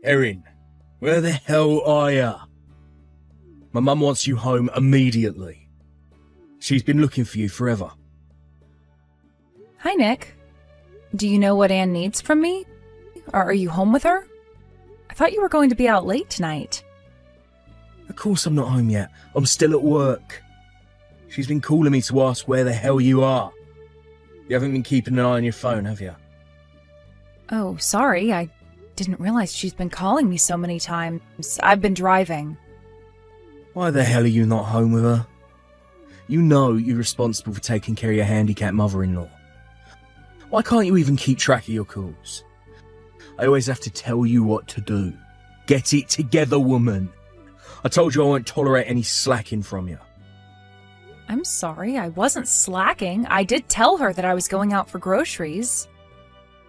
Erin, where the hell are ya? My mum wants you home immediately. She's been looking for you forever. Hi, Nick. Do you know what Anne needs from me? Or are you home with her? I thought you were going to be out late tonight. Of course I'm not home yet. I'm still at work. She's been calling me to ask where the hell you are. You haven't been keeping an eye on your phone, have you? Oh, sorry. I didn't realize she's been calling me so many times. I've been driving. Why the hell are you not home with her? You know you're responsible for taking care of your handicapped mother-in-law. Why can't you even keep track of your calls? I always have to tell you what to do. Get it together, woman. I told you I won't tolerate any slacking from you. I'm sorry, I wasn't slacking. I did tell her that I was going out for groceries.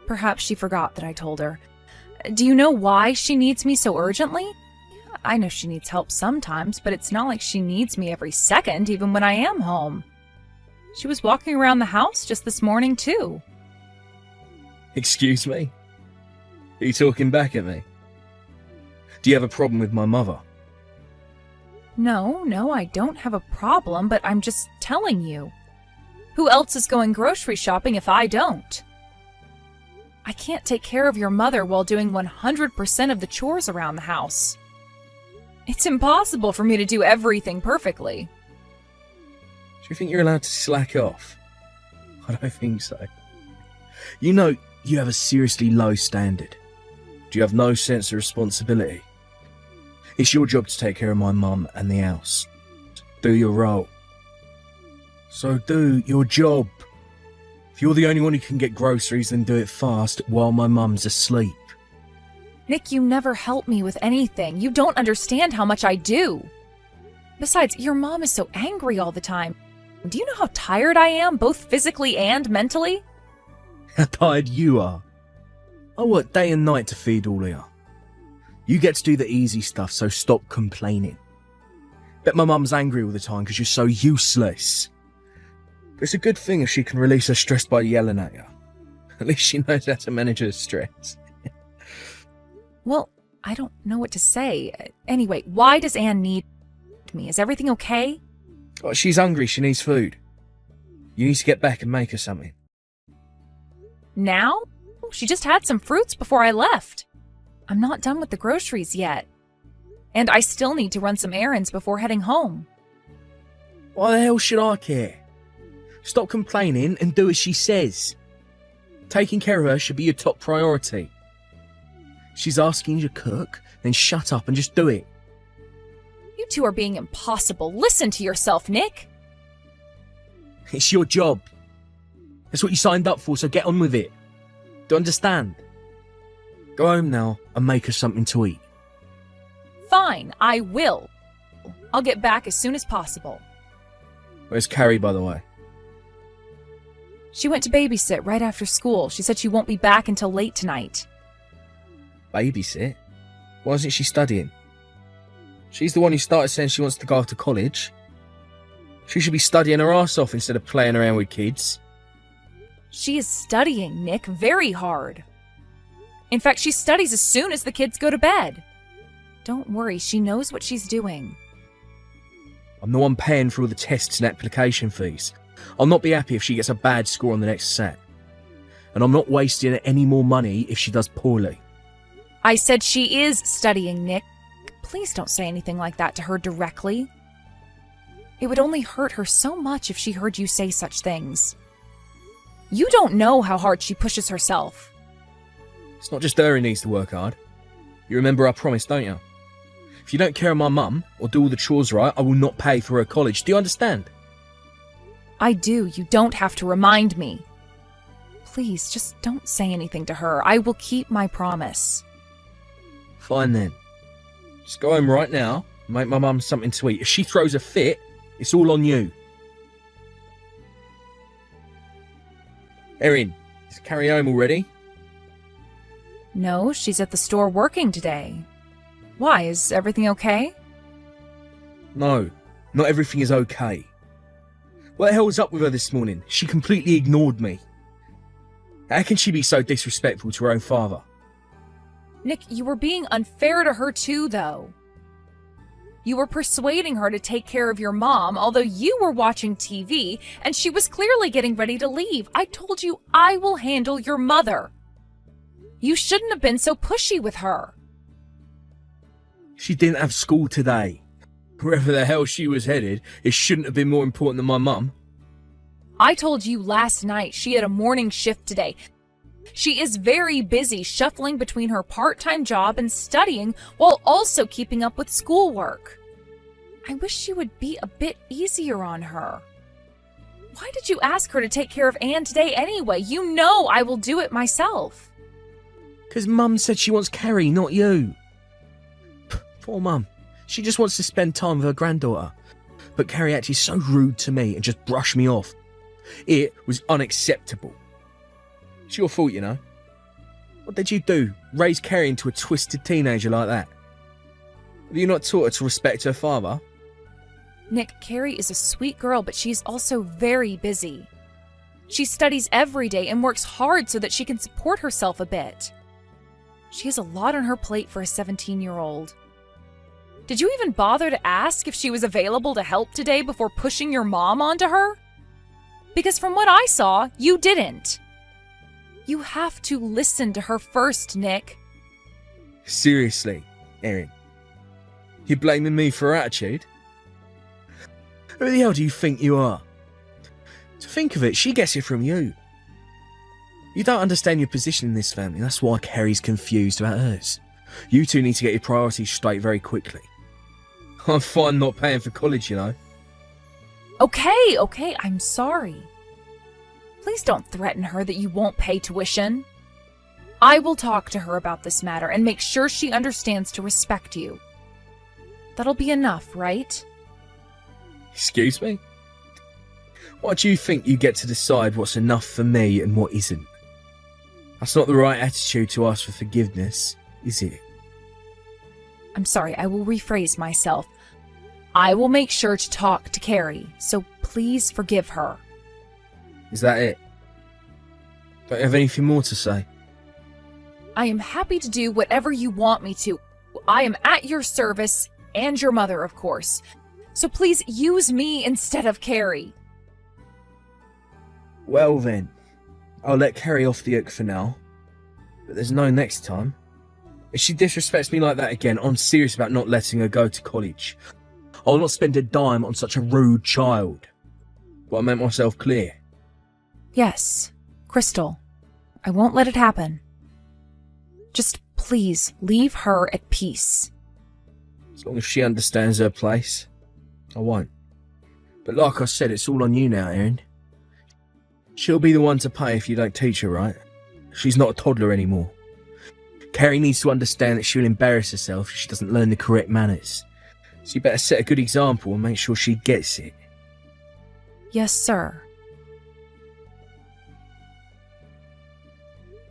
Perhaps she forgot that I told her. Do you know why she needs me so urgently? I know she needs help sometimes, but it's not like she needs me every second, even when I am home. She was walking around the house just this morning, too. Excuse me? Are you talking back at me? Do you have a problem with my mother? No, I don't have a problem, but I'm just telling you. Who else is going grocery shopping if I don't? I can't take care of your mother while doing 100% of the chores around the house. It's impossible for me to do everything perfectly. Do you think you're allowed to slack off? I don't think so. You know you have a seriously low standard. Do you have no sense of responsibility? It's your job to take care of my mum and the house. Do your role. So do your job. If you're the only one who can get groceries, then do it fast while my mum's asleep. Nick, you never help me with anything. You don't understand how much I do. Besides, your mom is so angry all the time. Do you know how tired I am, both physically and mentally? How tired you are. I work day and night to feed all of you. You get to do the easy stuff, so stop complaining. Bet my mum's angry all the time because you're so useless. But it's a good thing if she can release her stress by yelling at you. At least she knows how to manage her stress. Well, I don't know what to say. Anyway, why does Anne need me? Is everything okay? Oh, she's hungry, she needs food. You need to get back and make her something. Now? She just had some fruits before I left. I'm not done with the groceries yet. And I still need to run some errands before heading home. Why the hell should I care? Stop complaining and do as she says. Taking care of her should be your top priority. She's asking you to cook, then shut up and just do it. You two are being impossible. Listen to yourself, Nick. It's your job. That's what you signed up for, so get on with it. Do you understand? Go home now and make her something to eat. Fine, I will. I'll get back as soon as possible. Where's Carrie, by the way? She went to babysit right after school. She said she won't be back until late tonight. Babysit? Why isn't she studying? She's the one who started saying she wants to go off to college. She should be studying her ass off instead of playing around with kids. She is studying, Nick, very hard. In fact, she studies as soon as the kids go to bed. Don't worry, she knows what she's doing. I'm the one paying for all the tests and application fees. I'll not be happy if she gets a bad score on the next set. And I'm not wasting any more money if she does poorly. I said she is studying, Nick. Please don't say anything like that to her directly. It would only hurt her so much if she heard you say such things. You don't know how hard she pushes herself. It's not just her who needs to work hard. You remember our promise, don't you? If you don't care of my mum, or do all the chores right, I will not pay for her college. Do you understand? I do. You don't have to remind me. Please, just don't say anything to her. I will keep my promise. Fine then. Just go home right now and make my mum something to eat. If she throws a fit, it's all on you. Erin, is Carrie home already? No, she's at the store working today. Why, is everything okay? No, not everything is okay. What the hell was up with her this morning? She completely ignored me. How can she be so disrespectful to her own father? Nick, you were being unfair to her too, though. You were persuading her to take care of your mom, although you were watching TV, and she was clearly getting ready to leave. I told you I will handle your mother. You shouldn't have been so pushy with her. She didn't have school today. Wherever the hell she was headed, it shouldn't have been more important than my mum. I told you last night she had a morning shift today. She is very busy shuffling between her part-time job and studying while also keeping up with schoolwork. I wish you would be a bit easier on her. Why did you ask her to take care of Anne today anyway? You know I will do it myself. 'Cause Mum said she wants Carrie, not you. Poor Mum. She just wants to spend time with her granddaughter. But Carrie acted so rude to me and just brushed me off. It was unacceptable. It's your fault, you know. What did you do? Raise Carrie into a twisted teenager like that? Have you not taught her to respect her father? Nick, Carrie is a sweet girl, but she's also very busy. She studies every day and works hard so that she can support herself a bit. She has a lot on her plate for a 17-year-old. Did you even bother to ask if she was available to help today before pushing your mom onto her? Because from what I saw, you didn't. You have to listen to her first, Nick. Seriously, Erin. You blaming me for her attitude? Who the hell do you think you are? To think of it, she gets it from you. You don't understand your position in this family. That's why Carrie's confused about hers. You two need to get your priorities straight very quickly. I'm fine not paying for college, you know. Okay, I'm sorry. Please don't threaten her that you won't pay tuition. I will talk to her about this matter and make sure she understands to respect you. That'll be enough, right? Excuse me? Why do you think you get to decide what's enough for me and what isn't? That's not the right attitude to ask for forgiveness, is it? I'm sorry, I will rephrase myself. I will make sure to talk to Carrie, so please forgive her. Is that it? Don't you have anything more to say? I am happy to do whatever you want me to. I am at your service, and your mother, of course. So please use me instead of Carrie. Well then, I'll let Carrie off the hook for now. But there's no next time. If she disrespects me like that again, I'm serious about not letting her go to college. I'll not spend a dime on such a rude child. But I meant myself clear. Yes, Crystal. I won't let it happen. Just please leave her at peace. As long as she understands her place, I won't. But like I said, it's all on you now, Erin. She'll be the one to pay if you don't teach her right. She's not a toddler anymore. Carrie needs to understand that she'll embarrass herself if she doesn't learn the correct manners. So you better set a good example and make sure she gets it. Yes, sir.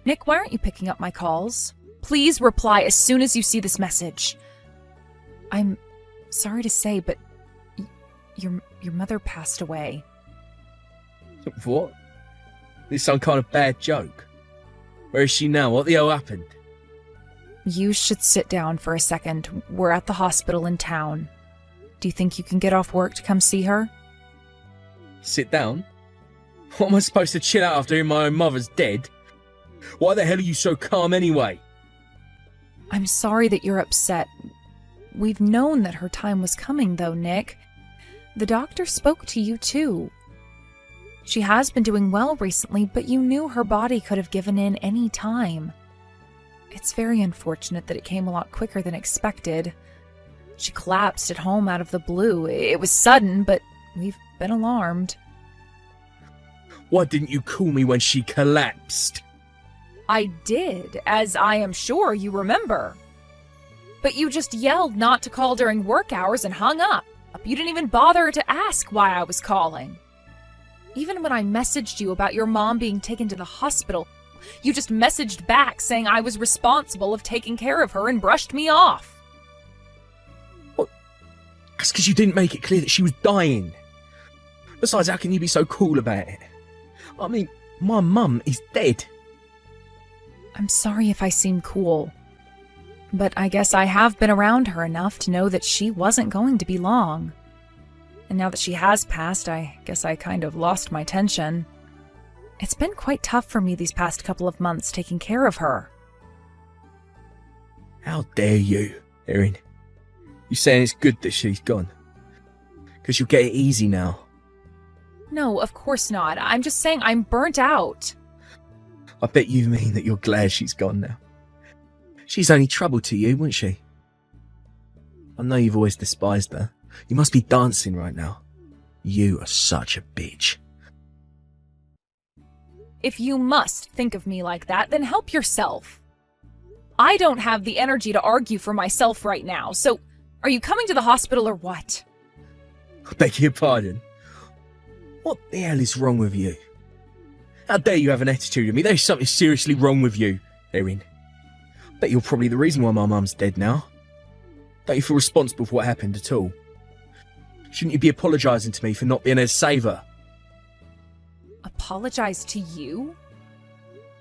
Nick, why aren't you picking up my calls? Please reply as soon as you see this message. I'm sorry to say, but your mother passed away. What? This some kind of bad joke? Where is she now? What the hell happened? You should sit down for a second. We're at the hospital in town. Do you think you can get off work to come see her? Sit down? What am I supposed to chill out after hearing my own mother's dead? Why the hell are you so calm anyway? I'm sorry that you're upset. We've known that her time was coming, though, Nick. The doctor spoke to you, too. She has been doing well recently, but you knew her body could have given in any time. It's very unfortunate that it came a lot quicker than expected. She collapsed at home out of the blue. It was sudden, but we've been alarmed. Why didn't you call me when she collapsed? I did, as I am sure you remember. But you just yelled not to call during work hours and hung up. You didn't even bother to ask why I was calling. Even when I messaged you about your mom being taken to the hospital, you just messaged back saying I was responsible of taking care of her and brushed me off. What? That's because you didn't make it clear that she was dying. Besides, how can you be so cool about it? I mean, my mum is dead. I'm sorry if I seem cool. But I guess I have been around her enough to know that she wasn't going to be long. And now that she has passed, I guess I kind of lost my tension. It's been quite tough for me these past couple of months taking care of her. How dare you, Erin? You saying it's good that she's gone? Because you'll get it easy now. No, of course not. I'm just saying I'm burnt out. I bet you mean that you're glad she's gone now. She's only trouble to you, wasn't she? I know you've always despised her. You must be dancing right now. You are such a bitch. If you must think of me like that, then help yourself. I don't have the energy to argue for myself right now, so are you coming to the hospital or what? I beg your pardon. What the hell is wrong with you? How dare you have an attitude of me? There's something seriously wrong with you, Erin. Bet you're probably the reason why my mum's dead now. Don't you feel responsible for what happened at all? Shouldn't you be apologising to me for not being able to save her? Apologize to you?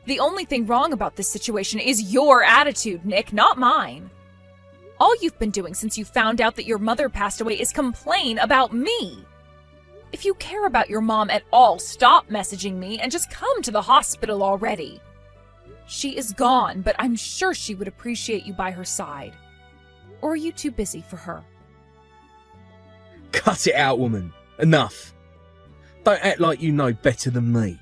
The only thing wrong about this situation is your attitude, Nick, not mine. All you've been doing since you found out that your mother passed away is complain about me. If you care about your mom at all, stop messaging me and just come to the hospital already. She is gone, but I'm sure she would appreciate you by her side. Or are you too busy for her? Cut it out, woman. Enough. Don't act like you know better than me.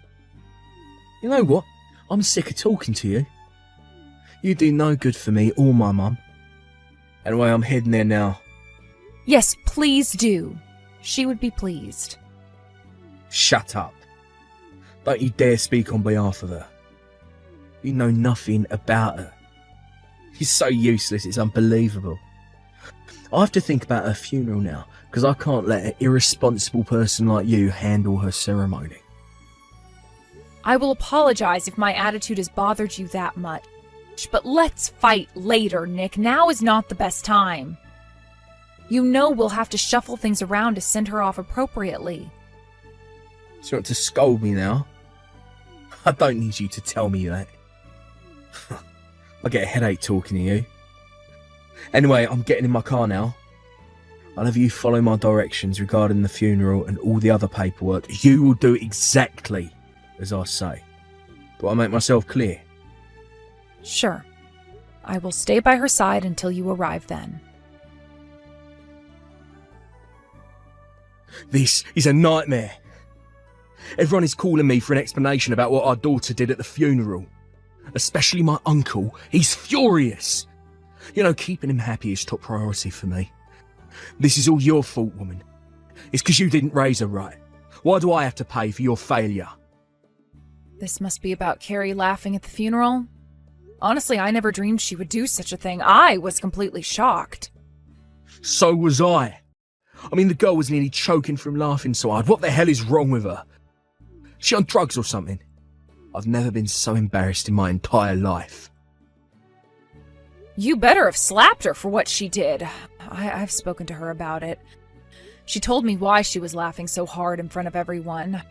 You know what? I'm sick of talking to you. You do no good for me or my mum. Anyway, I'm heading there now. Yes, please do. She would be pleased. Shut up. Don't you dare speak on behalf of her. You know nothing about her. She's so useless, it's unbelievable. I have to think about her funeral now, because I can't let an irresponsible person like you handle her ceremony. I will apologize if my attitude has bothered you that much. But let's fight later, Nick. Now is not the best time. You know we'll have to shuffle things around to send her off appropriately. So you want to scold me now? I don't need you to tell me that. I get a headache talking to you. Anyway, I'm getting in my car now. I'll have you follow my directions regarding the funeral and all the other paperwork. You will do exactly as I say. Do I make myself clear? Sure. I will stay by her side until you arrive then. This is a nightmare. Everyone is calling me for an explanation about what our daughter did at the funeral. Especially my uncle. He's furious. You know, keeping him happy is top priority for me. This is all your fault, woman. It's because you didn't raise her right. Why do I have to pay for your failure? This must be about Carrie laughing at the funeral. Honestly, I never dreamed she would do such a thing. I was completely shocked. So was I. I mean, the girl was nearly choking from laughing so hard. What the hell is wrong with her? Is she on drugs or something? I've never been so embarrassed in my entire life. You better have slapped her for what she did. I've spoken to her about it. She told me why she was laughing so hard in front of everyone.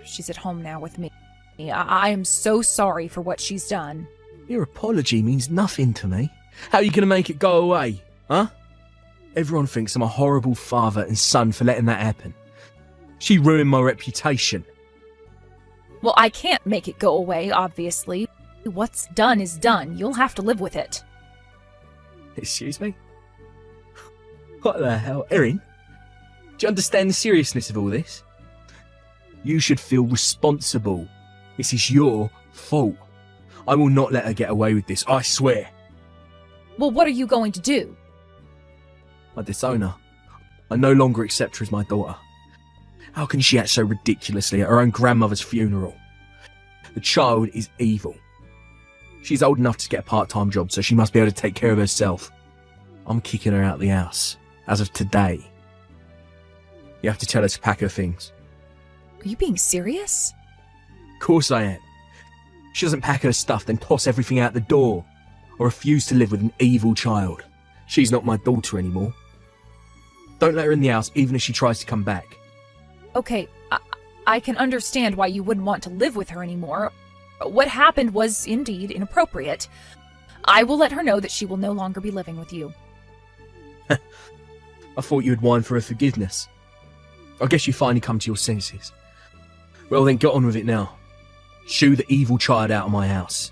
She's at home now with me. I am so sorry for what she's done. Your apology means nothing to me. How are you going to make it go away, huh? Everyone thinks I'm a horrible father and son for letting that happen. She ruined my reputation. Well, I can't make it go away, obviously. What's done is done. You'll have to live with it. Excuse me? What the hell? Erin? Do you understand the seriousness of all this? You should feel responsible. This is your fault. I will not let her get away with this, I swear. Well, what are you going to do? I disown her. I no longer accept her as my daughter. How can she act so ridiculously at her own grandmother's funeral? The child is evil. She's old enough to get a part-time job, so she must be able to take care of herself. I'm kicking her out of the house, as of today. You have to tell her to pack her things. Are you being serious? Of course I am. If she doesn't pack her stuff, then toss everything out the door. Or refuse to live with an evil child. She's not my daughter anymore. Don't let her in the house, even if she tries to come back. Okay, I can understand why you wouldn't want to live with her anymore. What happened was indeed inappropriate. I will let her know that she will no longer be living with you. I thought you would whine for her forgiveness. I guess you finally come to your senses. Well then, get on with it now. Shoo the evil child out of my house.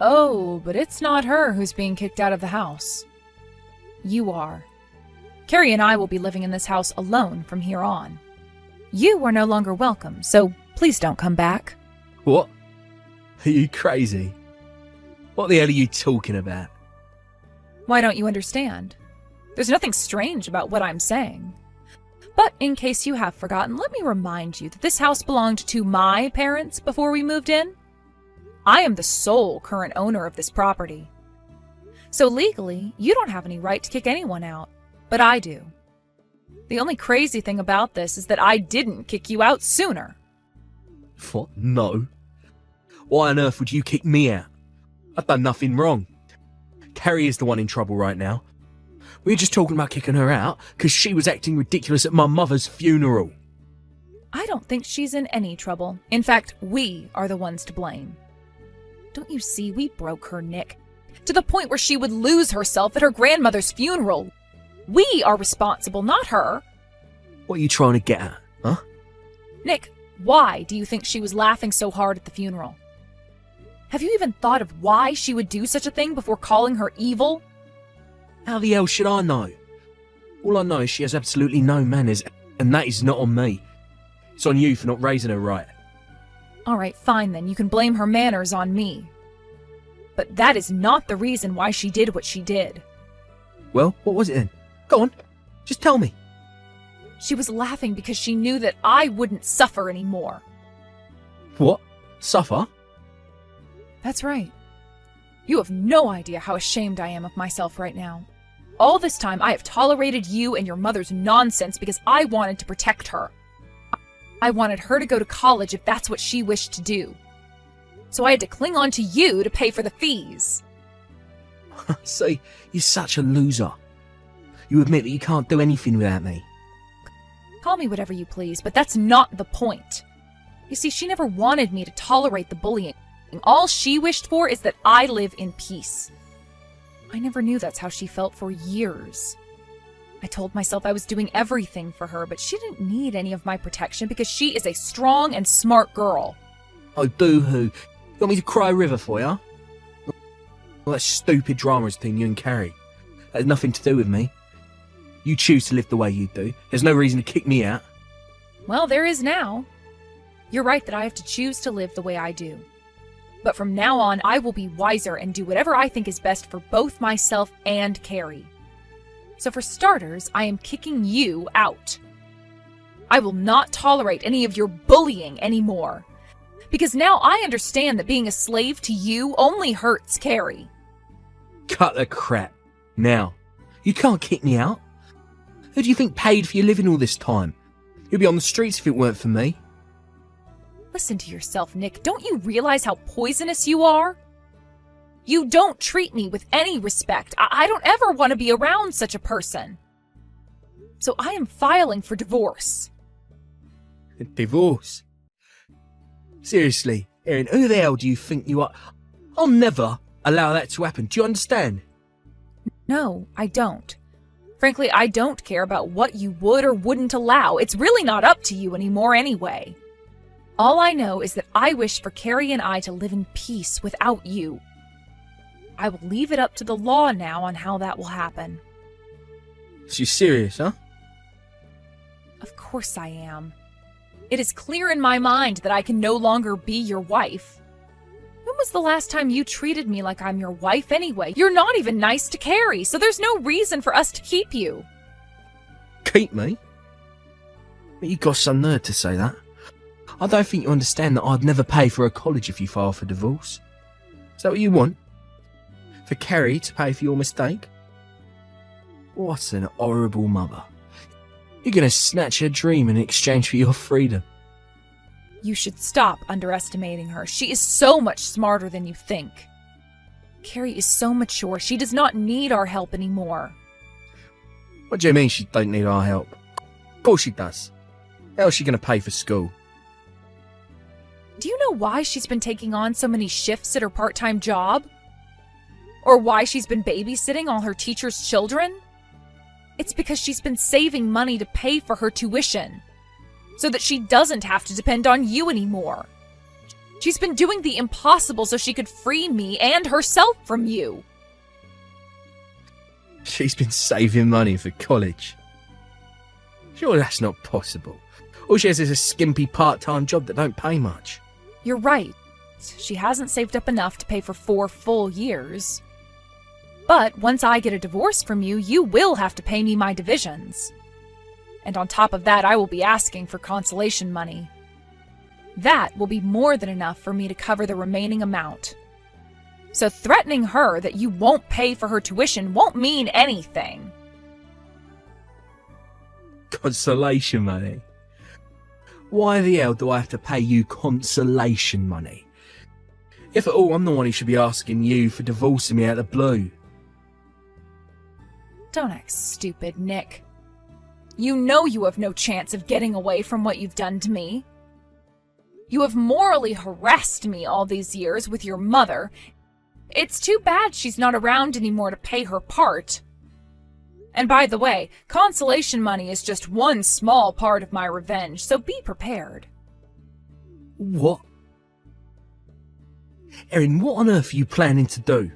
Oh, but it's not her who's being kicked out of the house. You are. Carrie and I will be living in this house alone from here on. You are no longer welcome, so please don't come back. What? Are you crazy? What the hell are you talking about? Why don't you understand? There's nothing strange about what I'm saying. But in case you have forgotten, let me remind you that this house belonged to my parents before we moved in. I am the sole current owner of this property. So legally, you don't have any right to kick anyone out, but I do. The only crazy thing about this is that I didn't kick you out sooner. What? No. Why on earth would you kick me out? I've done nothing wrong. Carrie is the one in trouble right now. We were just talking about kicking her out because she was acting ridiculous at my mother's funeral. I don't think she's in any trouble. In fact, we are the ones to blame. Don't you see, we broke her, Nick, to the point where she would lose herself at her grandmother's funeral. We are responsible, not her. What are you trying to get at, huh? Nick, why do you think she was laughing so hard at the funeral? Have you even thought of why she would do such a thing before calling her evil? How the hell should I know? All I know is she has absolutely no manners, and that is not on me. It's on you for not raising her right. All right, fine then, you can blame her manners on me. But that is not the reason why she did what she did. Well, what was it then? Go on, just tell me. She was laughing because she knew that I wouldn't suffer anymore. What? Suffer? That's right. You have no idea how ashamed I am of myself right now. All this time, I have tolerated you and your mother's nonsense because I wanted to protect her. I wanted her to go to college if that's what she wished to do. So I had to cling on to you to pay for the fees. See, you're such a loser. You admit that you can't do anything without me. Call me whatever you please, but that's not the point. You see, she never wanted me to tolerate the bullying. All she wished for is that I live in peace. I never knew that's how she felt for years. I told myself I was doing everything for her, but she didn't need any of my protection because she is a strong and smart girl. Oh, boo-hoo. You want me to cry a river for you? Well, that stupid drama is between you and Carrie. That has nothing to do with me. You choose to live the way you do. There's no reason to kick me out. Well, there is now. You're right that I have to choose to live the way I do. But from now on, I will be wiser and do whatever I think is best for both myself and Carrie. So for starters, I am kicking you out. I will not tolerate any of your bullying anymore. Because now I understand that being a slave to you only hurts Carrie. Cut the crap. Now, you can't kick me out. Who do you think paid for your living all this time? You'd be on the streets if it weren't for me. Listen to yourself, Nick. Don't you realize how poisonous you are? You don't treat me with any respect. I don't ever want to be around such a person. So I am filing for divorce. Divorce? Seriously, Erin, who the hell do you think you are? I'll never allow that to happen. Do you understand? No, I don't. Frankly, I don't care about what you would or wouldn't allow. It's really not up to you anymore anyway. All I know is that I wish for Carrie and I to live in peace without you. I will leave it up to the law now on how that will happen. She's serious, huh? Of course I am. It is clear in my mind that I can no longer be your wife. When was the last time you treated me like I'm your wife anyway? You're not even nice to Carrie, so there's no reason for us to keep you. Keep me? You got some nerve to say that. I don't think you understand that I'd never pay for a college if you file for divorce. Is that what you want? For Carrie to pay for your mistake? What an horrible mother. You're going to snatch her dream in exchange for your freedom. You should stop underestimating her. She is so much smarter than you think. Carrie is so mature. She does not need our help anymore. What do you mean she don't need our help? Of course she does. How is she going to pay for school? Do you know why she's been taking on so many shifts at her part-time job? Or why she's been babysitting all her teachers' children? It's because she's been saving money to pay for her tuition, so that she doesn't have to depend on you anymore. She's been doing the impossible so she could free me and herself from you. She's been saving money for college. Sure, that's not possible. All she has is a skimpy part-time job that don't pay much. You're right. She hasn't saved up enough to pay for 4 full years. But once I get a divorce from you, you will have to pay me my divisions. And on top of that, I will be asking for consolation money. That will be more than enough for me to cover the remaining amount. So threatening her that you won't pay for her tuition won't mean anything. Consolation money? Why the hell do I have to pay you consolation money? If at all, I'm the one who should be asking you for divorcing me out of the blue. Don't act stupid, Nick. You know you have no chance of getting away from what you've done to me. You have morally harassed me all these years with your mother. It's too bad she's not around anymore to pay her part. And by the way, consolation money is just one small part of my revenge, so be prepared. What? Erin, what on earth are you planning to do?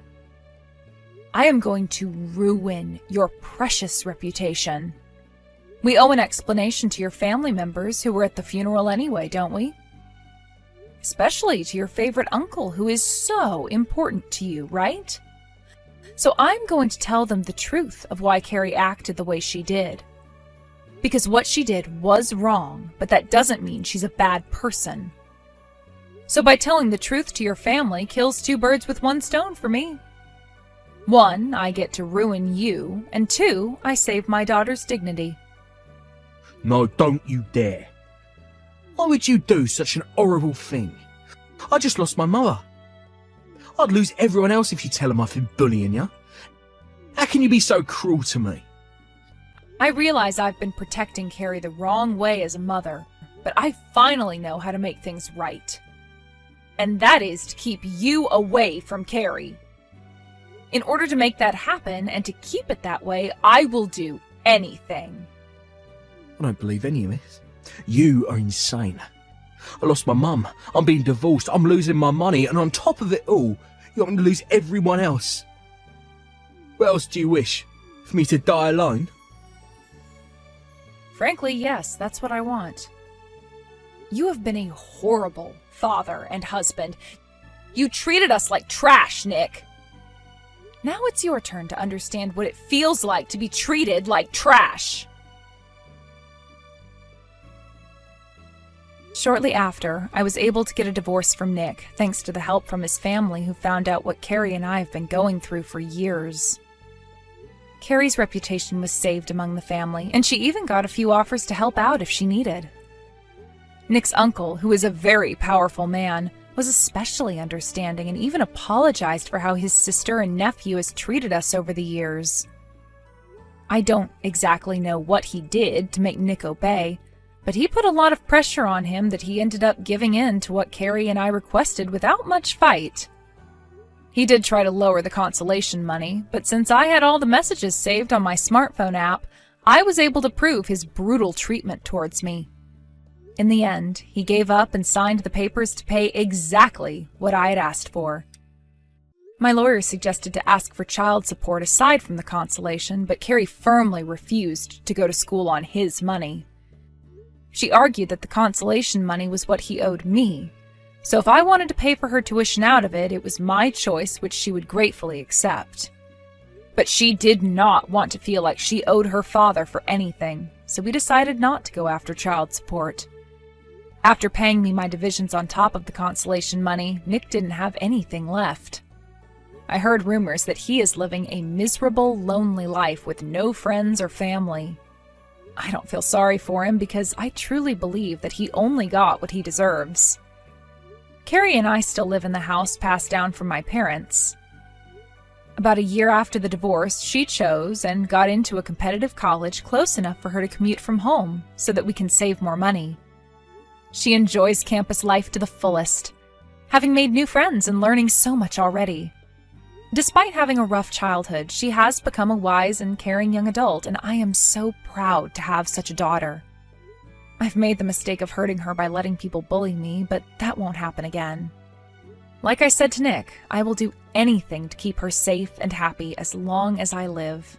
I am going to ruin your precious reputation. We owe an explanation to your family members who were at the funeral anyway, don't we? Especially to your favorite uncle who is so important to you, right? So I'm going to tell them the truth of why Carrie acted the way she did. Because what she did was wrong, but that doesn't mean she's a bad person. So by telling the truth to your family kills 2 birds with 1 stone for me. 1, I get to ruin you, and 2, I save my daughter's dignity. No, don't you dare. Why would you do such an horrible thing? I just lost my mother. I'd lose everyone else if you tell them I've been bullying you. How can you be so cruel to me? I realize I've been protecting Carrie the wrong way as a mother, but I finally know how to make things right. And that is to keep you away from Carrie. In order to make that happen and to keep it that way, I will do anything. I don't believe any of this. You are insane. I lost my mum, I'm being divorced, I'm losing my money, and on top of it all, you want me to lose everyone else. What else do you wish? For me to die alone? Frankly, yes, that's what I want. You have been a horrible father and husband. You treated us like trash, Nick. Now it's your turn to understand what it feels like to be treated like trash. Shortly after, I was able to get a divorce from Nick, thanks to the help from his family who found out what Carrie and I have been going through for years. Carrie's reputation was saved among the family, and she even got a few offers to help out if she needed. Nick's uncle, who is a very powerful man, was especially understanding and even apologized for how his sister and nephew has treated us over the years. I don't exactly know what he did to make Nick obey, but he put a lot of pressure on him that he ended up giving in to what Carrie and I requested without much fight. He did try to lower the consolation money, but since I had all the messages saved on my smartphone app, I was able to prove his brutal treatment towards me. In the end, he gave up and signed the papers to pay exactly what I had asked for. My lawyer suggested to ask for child support aside from the consolation, but Carrie firmly refused to go to school on his money. She argued that the consolation money was what he owed me, so if I wanted to pay for her tuition out of it, it was my choice, which she would gratefully accept. But she did not want to feel like she owed her father for anything, so we decided not to go after child support. After paying me my divisions on top of the consolation money, Nick didn't have anything left. I heard rumors that he is living a miserable, lonely life with no friends or family. I don't feel sorry for him because I truly believe that he only got what he deserves. Carrie and I still live in the house passed down from my parents. About a year after the divorce, she chose and got into a competitive college close enough for her to commute from home so that we can save more money. She enjoys campus life to the fullest, having made new friends and learning so much already. Despite having a rough childhood, she has become a wise and caring young adult, and I am so proud to have such a daughter. I've made the mistake of hurting her by letting people bully me, but that won't happen again. Like I said to Nick, I will do anything to keep her safe and happy as long as I live.